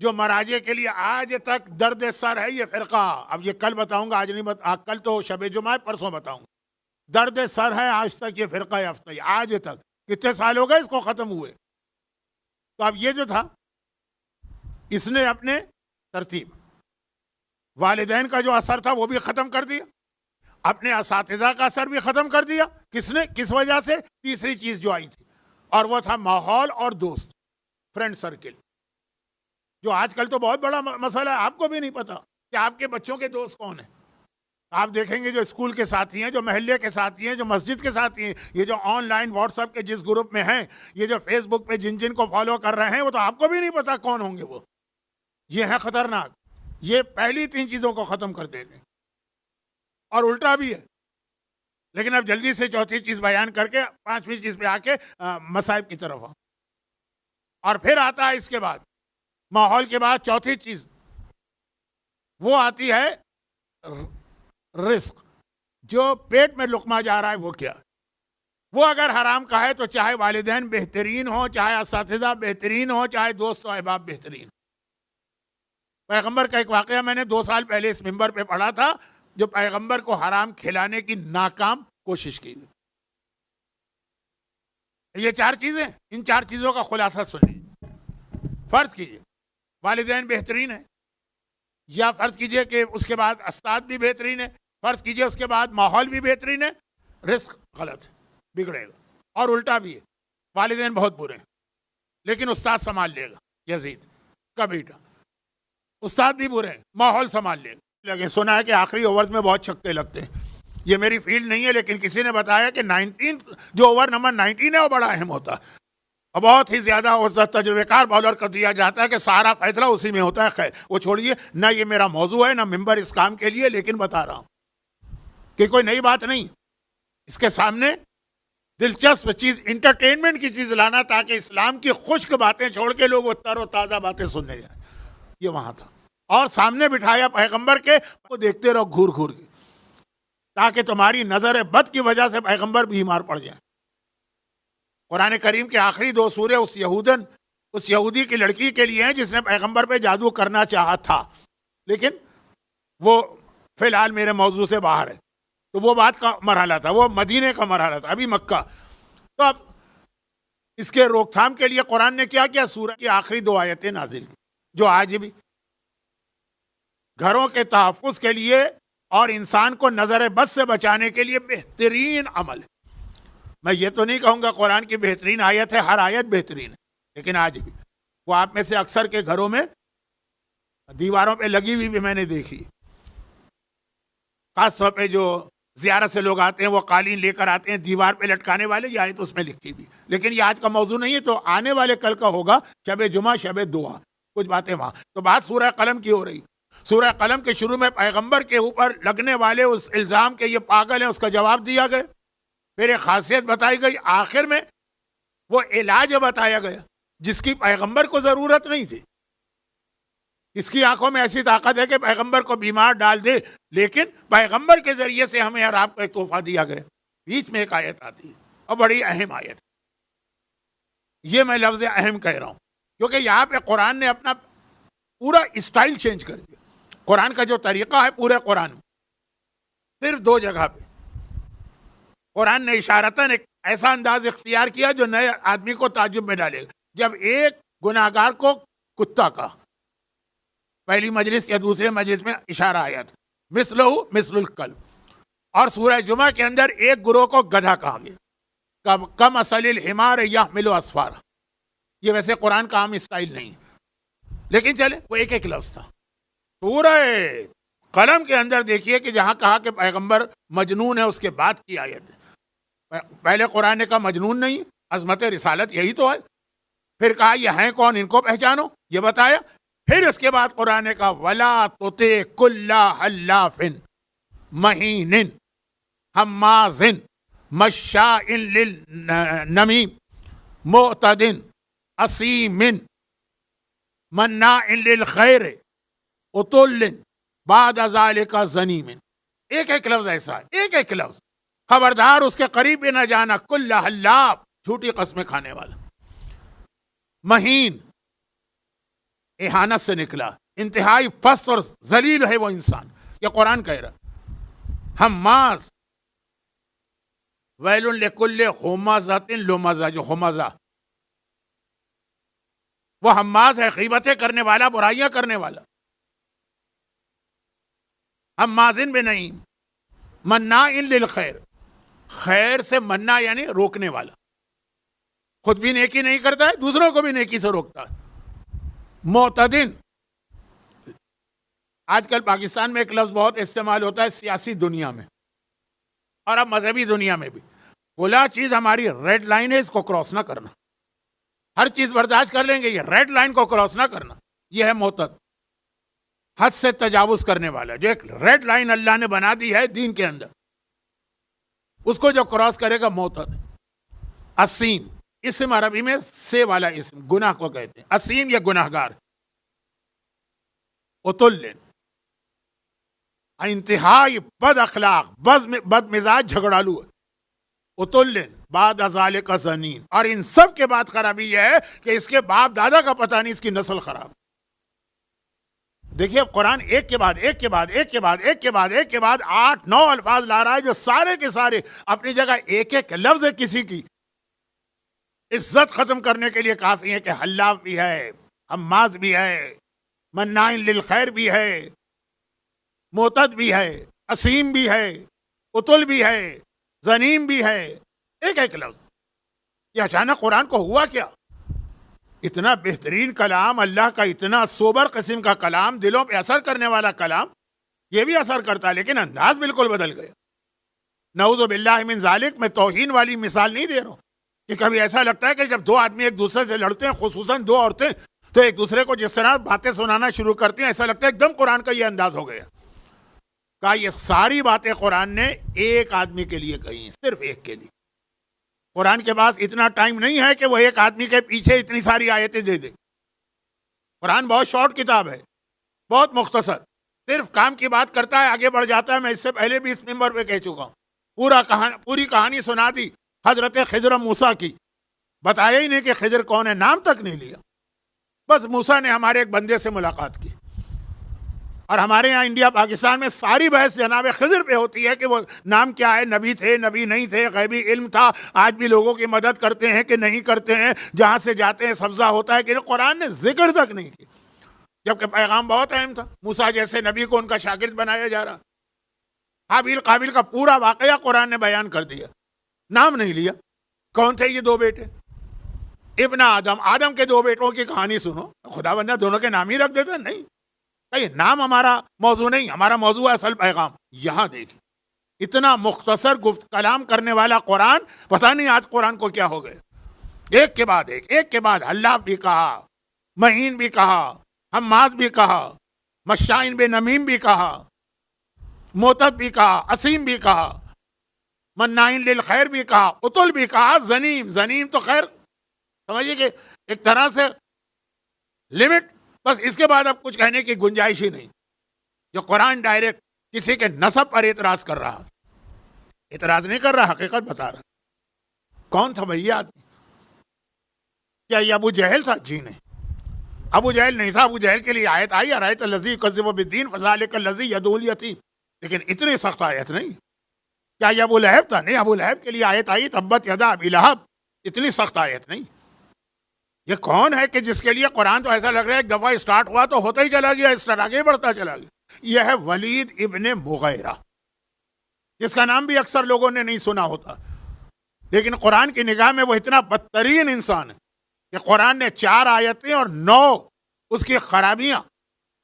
جو مراجع کے لیے آج تک درد سر ہے یہ فرقہ۔ اب یہ کل بتاؤں گا، آج نہیں کل تو شب جمعہ، پرسوں بتاؤں گا۔ درد سر ہے آج تک یہ فرقہ افتحی، آج تک کتنے سال ہو گئے اس کو ختم ہوئے۔ تو اب یہ جو تھا، اس نے اپنے ترتیب والدین کا جو اثر تھا وہ بھی ختم کر دیا، اپنے اساتذہ کا اثر بھی ختم کر دیا۔ کس نے؟ کس وجہ سے؟ تیسری چیز جو آئی تھی، اور وہ تھا ماحول اور دوست، فرینڈ سرکل، جو آج کل تو بہت بڑا مسئلہ ہے۔ آپ کو بھی نہیں پتا کہ آپ کے بچوں کے دوست کون ہیں۔ آپ دیکھیں گے جو اسکول کے ساتھی ہیں، جو محلے کے ساتھی ہیں، جو مسجد کے ساتھی ہیں، یہ جو آن لائن واٹس ایپ کے جس گروپ میں ہیں، یہ جو فیس بک پہ جن جن کو فالو کر رہے ہیں، وہ تو آپ کو بھی نہیں پتا کون ہوں گے وہ۔ یہ ہے خطرناک، یہ پہلی تین چیزوں کو ختم کر دیتے ہیں، اور الٹا بھی ہے۔ لیکن اب جلدی سے چوتھی چیز بیان کر کے پانچویں چیز پہ آ کے مصائب کی طرف آؤ۔ اور پھر آتا ہے اس کے بعد، ماحول کے بعد چوتھی چیز وہ آتی ہے رزق، جو پیٹ میں لقمہ جا رہا ہے وہ کیا؟ وہ اگر حرام کا ہے تو چاہے والدین بہترین ہوں، چاہے اساتذہ بہترین ہوں، چاہے دوست و احباب بہترین۔ پیغمبر کا ایک واقعہ میں نے 2 سال پہلے اس منبر پہ پڑھا تھا، جو پیغمبر کو حرام کھلانے کی ناکام کوشش کی۔ یہ 4 چیزیں، ان 4 چیزوں کا خلاصہ سنیے۔ فرض کیجئے والدین بہترین ہیں، یا فرض کیجئے کہ اس کے بعد استاد بھی بہترین ہے، فرض کیجئے اس کے بعد ماحول بھی بہترین ہے، رزق غلط ہے، بگڑے گا۔ اور الٹا بھی ہے، والدین بہت برے ہیں لیکن استاد سنبھال لے گا، یزید کا بیٹا، استاد بھی برے ہیں، ماحول سنبھال لے گا۔ سنا ہے کہ آخری اوورز میں بہت چھکے لگتے ہیں، یہ میری فیلڈ نہیں ہے لیکن کسی نے بتایا کہ 19 جو اوور نمبر 19 ہے وہ بڑا اہم ہوتا ہے، اور بہت ہی زیادہ تجربے کار بالر کو دیا جاتا ہے کہ سارا فیصلہ اسی میں ہوتا ہے۔ خیر وہ چھوڑیے، نہ یہ میرا موضوع ہے نہ ممبر اس کام کے لیے، لیکن بتا رہا ہوں کہ کوئی نئی بات نہیں، اس کے سامنے دلچسپ چیز، انٹرٹینمنٹ کی چیز لانا، تاکہ اسلام کی خشک باتیں چھوڑ کے لوگ وہ تر و تازہ باتیں سننے جائیں۔ یہ وہاں تھا، اور سامنے بٹھایا پیغمبر کے، کو دیکھتے رہو گھور گھور کے، تاکہ تمہاری نظر بد کی وجہ سے پیغمبر بیمار پڑ جائیں۔ قرآن کریم کے آخری 2 سورے اس یہودی کی لڑکی کے لیے ہیں جس نے پیغمبر پہ جادو کرنا چاہا تھا، لیکن وہ فی الحال میرے موضوع سے باہر ہے۔ تو وہ بات کا مرحلہ تھا، وہ مدینے کا مرحلہ تھا، ابھی مکہ۔ تو اب اس کے روک تھام کے لیے قرآن نے کیا کیا؟ سورہ کی آخری 2 آیتیں نازل کی، جو آج بھی گھروں کے تحفظ کے لیے اور انسان کو نظر بد سے بچانے کے لیے بہترین عمل ہے۔ میں یہ تو نہیں کہوں گا قرآن کی بہترین آیت ہے، ہر آیت بہترین ہے، لیکن آج بھی وہ آپ میں سے اکثر کے گھروں میں دیواروں پہ لگی ہوئی بھی میں نے دیکھی، خاص طور پہ جو زیارت سے لوگ آتے ہیں وہ قالین لے کر آتے ہیں دیوار پہ لٹکانے والے، یہ آیت اس میں لکھی بھی، لیکن یہ آج کا موضوع نہیں ہے، تو آنے والے کل کا ہوگا، شب جمعہ، شب دعا، کچھ باتیں وہاں۔ تو بات سورہ قلم کی ہو رہی، سورہ قلم کے شروع میں پیغمبر کے اوپر لگنے والے اس الزام کے یہ پاگل ہیں، اس کا جواب دیا گیا، پھر ایک خاصیت بتائی گئی، آخر میں وہ علاج بتایا گیا جس کی پیغمبر کو ضرورت نہیں تھی۔ اس کی آنکھوں میں ایسی طاقت ہے کہ پیغمبر کو بیمار ڈال دے، لیکن پیغمبر کے ذریعے سے ہمیں اور آپ کو ایک تحفہ دیا گیا۔ بیچ میں ایک آیت آتی ہے اور بڑی اہم آیت، یہ میں لفظ اہم کہہ رہا ہوں کیونکہ یہاں پہ قرآن نے اپنا پورا اسٹائل چینج کر دیا۔ قرآن کا جو طریقہ ہے پورے قرآن میں صرف 2 جگہ پہ قرآن نے اشارتاً ایک ایسا انداز اختیار کیا جو نئے آدمی کو تعجب میں ڈالے گا. جب ایک گناہگار کو کتا کہا پہلی مجلس یا دوسرے مجلس میں اشارہ آیا تھا, مثلہ مثل الکلب, اور سورہ جمعہ کے اندر ایک گروہ کو گدھا کہا گیا, کم اصل الحمار یحمل اسفارا. یہ ویسے قرآن کا عام اسٹائل نہیں, لیکن چلے وہ ایک ایک لفظ تھا. سورہ قلم کے اندر دیکھیے کہ جہاں کہا کہ پیغمبر مجنون ہے, اس کے بعد کی آیت ہے. پہلے قرآن نے کہا مجنون نہیں, عظمت رسالت یہی تو ہے. پھر کہا یہ ہیں کون, ان کو پہچانو, یہ بتایا. پھر اس کے بعد قرآن نے کہا وَلَا تُطِعْ كُلَّ حَلَّافٍ مَّهِينٍ حَمَّازٍ مَّشَّاءٍ لِلنَّمِيمٍ مُعْتَدٍ أَثِيمٍ مَّنَّاعٍ لِلْخَيْرِ عُتُلٍّ بَعْدَ ذَلِكَ زَنِيمٍ. ایک ایک لفظ ایسا ہے, ایک ایک لفظ. خبردار اس کے قریب بھی نہ جانا. کل حلاف, جھوٹی قسمیں کھانے والا. مہین, احانت سے نکلا, انتہائی پست اور ذلیل ہے وہ انسان, یہ قرآن کہہ رہا. حماز, ویل لکل ہمزۃ لمزہ, جو ہمزہ وہ حماز ہے, غیبتیں کرنے والا, برائیاں کرنے والا. حمازن بنعیم مناع للخیر, خیر سے منع یعنی روکنے والا, خود بھی نیکی نہیں کرتا ہے, دوسروں کو بھی نیکی سے روکتا ہے. معتدن, آج کل پاکستان میں ایک لفظ بہت استعمال ہوتا ہے سیاسی دنیا میں اور اب مذہبی دنیا میں بھی. بولا چیز ہماری ریڈ لائن ہے, اس کو کراس نہ کرنا. ہر چیز برداشت کر لیں گے, یہ ریڈ لائن کو کراس نہ کرنا. یہ ہے معتد, حد سے تجاوز کرنے والا. جو ایک ریڈ لائن اللہ نے بنا دی ہے دین کے اندر, اس کو جو کراس کرے گا معتد. اسیم, اسم عربی میں سے والا اسم, گناہ کو کہتے ہیں. اسیم یا گناہگار. عتل, انتہائی بد اخلاق, بد مزاج, جھگڑالو. عتل بعد ذالک زنین, اور ان سب کے بعد خرابی یہ ہے کہ اس کے باپ دادا کا پتہ نہیں, اس کی نسل خراب. دیکھیے اب قرآن ایک کے بعد ایک کے بعد ایک کے بعد ایک کے بعد ایک کے بعد 8-9 الفاظ لا رہا ہے جو سارے کے سارے اپنی جگہ ایک ایک لفظ ہے کسی کی عزت ختم کرنے کے لیے کافی ہے. کہ حلاف بھی ہے, حماز بھی ہے, مناع للخیر بھی ہے, معتد بھی ہے, اسیم بھی ہے, عتل بھی ہے, زنیم بھی ہے. ایک ایک لفظ. یہ اچانک قرآن کو ہوا کیا؟ اتنا بہترین کلام, اللہ کا اتنا سوبر قسم کا کلام, دلوں پہ اثر کرنے والا کلام, یہ بھی اثر کرتا ہے لیکن انداز بالکل بدل گیا. نعوذ باللہ من ذالک. میں توہین والی مثال نہیں دے رہا ہوں کہ کبھی ایسا لگتا ہے کہ جب دو آدمی ایک دوسرے سے لڑتے ہیں, خصوصاً دو عورتیں, تو ایک دوسرے کو جس طرح باتیں سنانا شروع کرتی ہیں, ایسا لگتا ہے ایک دم قرآن کا یہ انداز ہو گیا. کہا یہ ساری باتیں قرآن نے ایک آدمی کے لیے کہی ہیں, صرف ایک کے لیے. قرآن کے پاس اتنا ٹائم نہیں ہے کہ وہ ایک آدمی کے پیچھے اتنی ساری آیتیں دے دے. قرآن بہت شارٹ کتاب ہے, بہت مختصر, صرف کام کی بات کرتا ہے, آگے بڑھ جاتا ہے. میں اس سے پہلے بھی اس ممبر پہ کہہ چکا ہوں, پوری کہانی سنا دی حضرت خضر موسیٰ کی. بتایا ہی نہیں کہ خضر کون ہے, نام تک نہیں لیا. بس موسیٰ نے ہمارے ایک بندے سے ملاقات کی. اور ہمارے یہاں انڈیا پاکستان میں ساری بحث جناب خضر پہ ہوتی ہے کہ وہ نام کیا ہے, نبی تھے, نبی نہیں تھے, غیبی علم تھا, آج بھی لوگوں کی مدد کرتے ہیں کہ نہیں کرتے ہیں, جہاں سے جاتے ہیں سبزہ ہوتا ہے کہ قرآن نے ذکر تک نہیں کی, جبکہ پیغام بہت اہم تھا. موسیٰ جیسے نبی کو ان کا شاگرد بنایا جا رہا. حابیل قابل کا پورا واقعہ قرآن نے بیان کر دیا, نام نہیں لیا. کون تھے یہ دو بیٹے؟ ابن آدم, آدم کے دو بیٹوں کی کہانی سنو, خدا بندہ دونوں کے نام ہی رکھ دیتا. نہیں, یہ نام ہمارا موضوع نہیں, ہمارا موضوع ہے اصل پیغام. یہاں دیکھیں اتنا مختصر کلام کرنے والا قرآن, پتہ نہیں آج قرآن کو کیا ہو گئے. ایک کے بعد ایک, ایک کے بعد حلاف بھی کہا, مہین بھی کہا, حماز بھی کہا, مشائن بنمیم بھی کہا, معتد بھی کہا, اسیم بھی کہا, منائن للخیر بھی کہا, عتل بھی کہا, زنیم. زنیم تو خیر سمجھیے کہ ایک طرح سے لمٹ, بس اس کے بعد اب کچھ کہنے کی گنجائش ہی نہیں. جو قرآن ڈائریکٹ کسی کے نسب پر اعتراض کر رہا, اعتراض نہیں کر رہا, حقیقت بتا رہا. کون تھا بھیا آدمی؟ کیا یہ ابو جہل تھا؟ جی نہیں, ابو جہل نہیں تھا. ابو جہل کے لیے آیت آئی, ارایت الذی یکذب بالدین فذلک الذی یدعو الیتیم, لیکن اتنی سخت آیت نہیں. کیا یہ ابو لہب تھا؟ نہیں، ابو لہب کے لیے آیت آئی تبت یدا ابی لہب، اتنی سخت آیت نہیں. یہ کون ہے کہ جس کے لیے قرآن تو ایسا لگ رہا ہے ایک دفعہ اسٹارٹ ہوا تو ہوتا ہی چلا گیا، اس طرح آگے بڑھتا چلا گیا. یہ ہے ولید ابن مغیرہ، جس کا نام بھی اکثر لوگوں نے نہیں سنا ہوتا، لیکن قرآن کی نگاہ میں وہ اتنا بدترین انسان ہے کہ قرآن نے 4 آیتیں اور 9 اس کی خرابیاں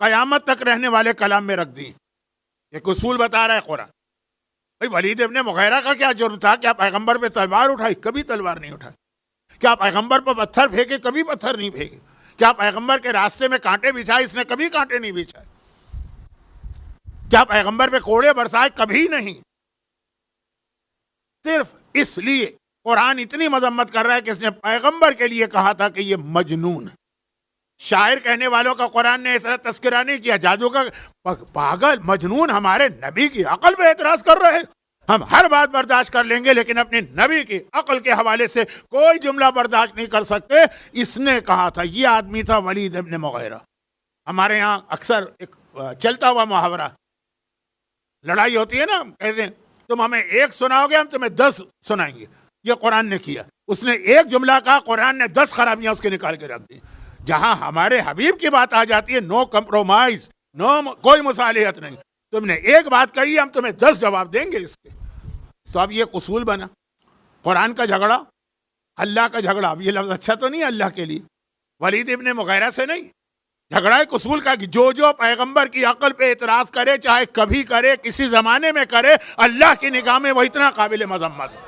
قیامت تک رہنے والے کلام میں رکھ دی. ایک اصول بتا رہا ہے قرآن. بھائی ولید ابن مغیرہ کا کیا جرم تھا؟ کیا پیغمبر پہ تلوار اٹھائی؟ کبھی تلوار نہیں اٹھائی. کیا پیغمبر پہ پتھر پھینکے؟ کبھی پتھر نہیں پھینکے. کیا پیغمبر کے راستے میں کانٹے بچھائے؟ اس نے کبھی کانٹے نہیں بچھائے. کیا پیغمبر پہ کوڑے برسائے؟ کبھی نہیں. صرف اس لیے قرآن اتنی مذمت کر رہا ہے کہ اس نے پیغمبر کے لیے کہا تھا کہ یہ مجنون. شاعر کہنے والوں کا قرآن نے اس طرح تذکرہ نہیں کیا. جادو کا پاگل مجنون ہمارے نبی کی عقل پہ اعتراض کر رہے ہیں. ہم ہر بات برداشت کر لیں گے لیکن اپنے نبی کی عقل کے حوالے سے کوئی جملہ برداشت نہیں کر سکتے. اس نے کہا تھا. یہ آدمی تھا ولید ابن مغیرہ. ہمارے یہاں اکثر ایک چلتا ہوا محاورہ، لڑائی ہوتی ہے نا، کہتے ہیں تم ہمیں 1 سناؤ گے، ہم تمہیں 10 سنائیں گے. یہ قرآن نے کیا. اس نے 1 جملہ کہا، قرآن نے 10 خرابیاں اس کے نکال کے رکھ دی. جہاں ہمارے حبیب کی بات آ جاتی ہے، نو کمپرومائز، کوئی مصالحت نہیں. تم نے 1 بات کہی، ہم تمہیں 10 جواب دیں گے اس کے. تو اب یہ اصول بنا. قرآن کا جھگڑا، اللہ کا جھگڑا. اب یہ لفظ اچھا تو نہیں اللہ کے لیے. ولید ابن مغیرہ سے نہیں، جھگڑا ایک اصول کا کہ جو پیغمبر کی عقل پہ اعتراض کرے، چاہے کبھی کرے، کسی زمانے میں کرے، اللہ کی نگاہ میں وہ اتنا قابل مذمت ہے.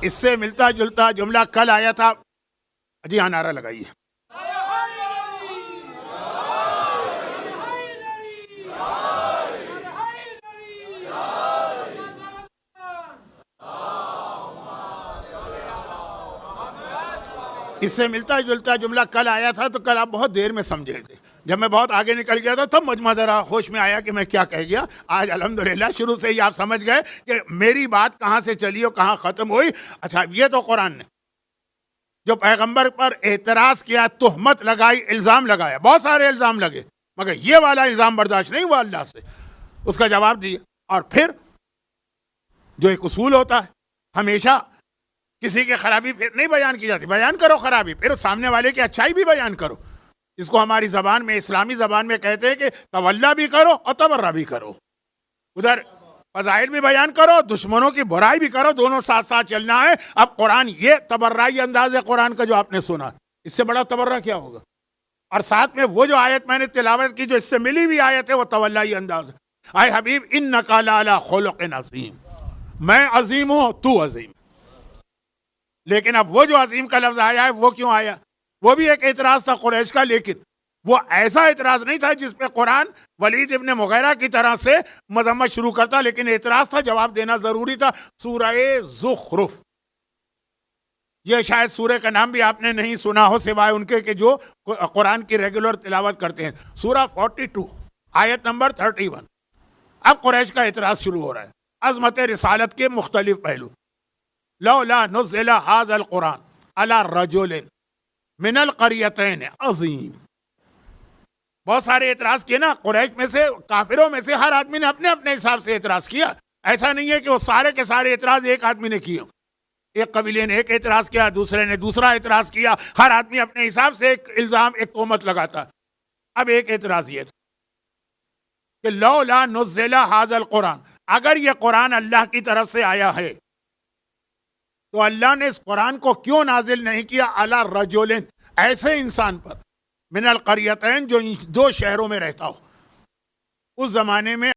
اس سے ملتا جلتا جملہ کل آیا تھا. جی ہاں، نعرہ لگائیے. اس سے ملتا جلتا جملہ کل آیا تھا تو کل آپ بہت دیر میں سمجھے تھے. جب میں بہت آگے نکل گیا تھا تب مجمع ذرا ہوش میں آیا کہ میں کیا کہہ گیا. آج الحمدللہ شروع سے ہی آپ سمجھ گئے کہ میری بات کہاں سے چلی اور کہاں ختم ہوئی. اچھا، یہ تو قرآن نے جو پیغمبر پر اعتراض کیا، تہمت لگائی، الزام لگایا، بہت سارے الزام لگے، مگر یہ والا الزام برداشت نہیں ہوا اللہ سے. اس کا جواب دیا. اور پھر جو ایک اصول ہوتا ہے، ہمیشہ کسی کی خرابی پھر نہیں بیان کی جاتی. بیان کرو خرابی، پھر سامنے والے کی اچھائی بھی بیان کرو. اس کو ہماری زبان میں، اسلامی زبان میں کہتے ہیں کہ تولا بھی کرو اور تبرہ بھی کرو. ادھر فضائل بھی بیان کرو، دشمنوں کی برائی بھی کرو، دونوں ساتھ ساتھ چلنا ہے. اب قرآن یہ تبرعی انداز ہے قرآن کا جو آپ نے سنا، اس سے بڑا تبرہ کیا ہوگا؟ اور ساتھ میں وہ جو آیت میں نے تلاوت کی جو اس سے ملی ہوئی آیت ہے، وہ تولائی انداز ہے. اے حبیب انک لعلی خلق عظیم، میں عظیم ہوں تو عظیم. لیکن اب وہ جو عظیم کا لفظ آیا ہے وہ کیوں آیا؟ وہ بھی ایک اعتراض تھا قریش کا، لیکن وہ ایسا اعتراض نہیں تھا جس پہ قرآن ولید ابن مغیرہ کی طرح سے مذمت شروع کرتا، لیکن اعتراض تھا، جواب دینا ضروری تھا. سورہ زخرف، یہ شاید سورہ کا نام بھی آپ نے نہیں سنا ہو سوائے ان کے کہ جو قرآن کی ریگولر تلاوت کرتے ہیں. سورہ 42 آیت نمبر 31. اب قریش کا اعتراض شروع ہو رہا ہے. عظمت رسالت کے مختلف پہلو. لولا نزل هذا القرآن على رجل من القریتین عظیم. بہت سارے اعتراض کیے نا قریش میں سے، کافروں میں سے ہر آدمی نے اپنے اپنے حساب سے اعتراض کیا. ایسا نہیں ہے کہ وہ سارے کے سارے اعتراض ایک آدمی نے کیے. ایک قبیلے نے ایک اعتراض کیا، دوسرے نے دوسرا اعتراض کیا، ہر آدمی اپنے حساب سے ایک الزام، ایک تہمت لگاتا. اب ایک اعتراض یہ تھا کہ لولا نزل هذا القرآن، اگر یہ قرآن اللہ کی طرف سے آیا ہے تو اللہ نے اس قرآن کو کیوں نازل نہیں کیا علی رجل، ایسے انسان پر، من القریتین جو 2 شہروں میں رہتا ہو. اس زمانے میں